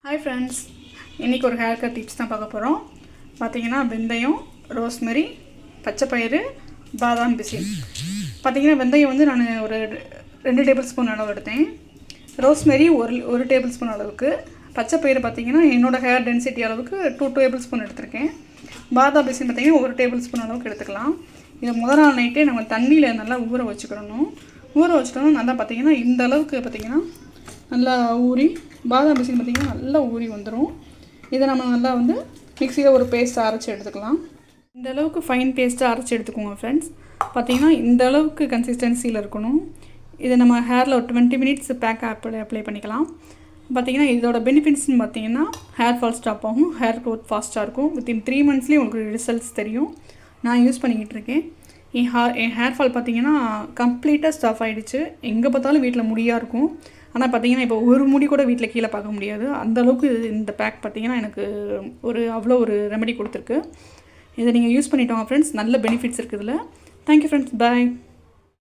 Hi friends, இன்றைக்கி ஒரு hair cut tips தான் பார்க்க போகிறோம். பார்த்திங்கன்னா வெந்தயம், ரோஸ்மெரி, பச்சைப்பயிறு, பாதாம் பிசின். பார்த்திங்கன்னா வெந்தயம் வந்து நான் ஒரு 2 டேபிள் ஸ்பூன் அளவு எடுத்தேன். ரோஸ்மெரி ஒரு டேபிள் ஸ்பூன் அளவுக்கு. பச்சைப்பயிறு பார்த்திங்கன்னா என்னோடய ஹேர் டென்சிட்டி அளவுக்கு 2 டேபிள் ஸ்பூன் எடுத்திருக்கேன். பாதாம் பிசின் பார்த்திங்கன்னா 1 டேபிள் ஸ்பூன் அளவுக்கு எடுத்துக்கலாம். இதை முதல் நாள் நைட்டே நம்ம தண்ணியில் நல்லா ஊற வச்சுக்கிடணும். ஊற வச்சுட்டோம்னா நல்லா பார்த்திங்கன்னா இந்த அளவுக்கு பார்த்திங்கன்னா நல்லா ஊறி, பாதாம் பிசின் பார்த்திங்கன்னா நல்லா ஊறி வந்துடும். இதை நம்ம நல்லா வந்து மிக்சியில் ஒரு பேஸ்ட்டை அரைச்சி எடுத்துக்கலாம். இந்த அளவுக்கு ஃபைன் பேஸ்ட்டாக அரைச்சி எடுத்துக்கோங்க ஃப்ரெண்ட்ஸ். பார்த்திங்கன்னா இந்த அளவுக்கு கன்சிஸ்டன்சியில் இருக்கணும். இதை நம்ம ஹேரில் ஒரு 20 மினிட்ஸ் பேக் அப்ளை பண்ணிக்கலாம். பார்த்திங்கன்னா இதோட பெனிஃபிட்ஸ்னு பார்த்திங்கன்னா ஹேர் ஃபால் ஸ்டாப் ஆகும், ஹேர் க்ரோத் ஃபாஸ்ட்டாக இருக்கும். வித்தின் 3 மந்த்ஸ்லேயே உங்களுக்கு ரிசல்ட்ஸ் தெரியும். நான் யூஸ் பண்ணிக்கிட்டு இருக்கேன். என் ஹேர் ஃபால் பார்த்திங்கன்னா கம்ப்ளீட்டாக ஸ்டாப் ஆகிடுச்சு. எங்கே பார்த்தாலும் வீட்டில் முடியாக இருக்கும். ஆனால் பார்த்திங்கன்னா இப்போ ஒரு முடி கூட வீட்டில் கீழே பார்க்க முடியாது. அந்தளவுக்கு இந்த பேக் பார்த்திங்கன்னா எனக்கு அவ்வளோ ஒரு ரெமெடி கொடுத்துருக்கு. இதை நீங்கள் யூஸ் பண்ணிட்டோங்க ஃப்ரெண்ட்ஸ். நல்ல பெனிஃபிட்ஸ் இருக்குது இதில். தேங்க்யூ ஃப்ரெண்ட்ஸ், பாய்.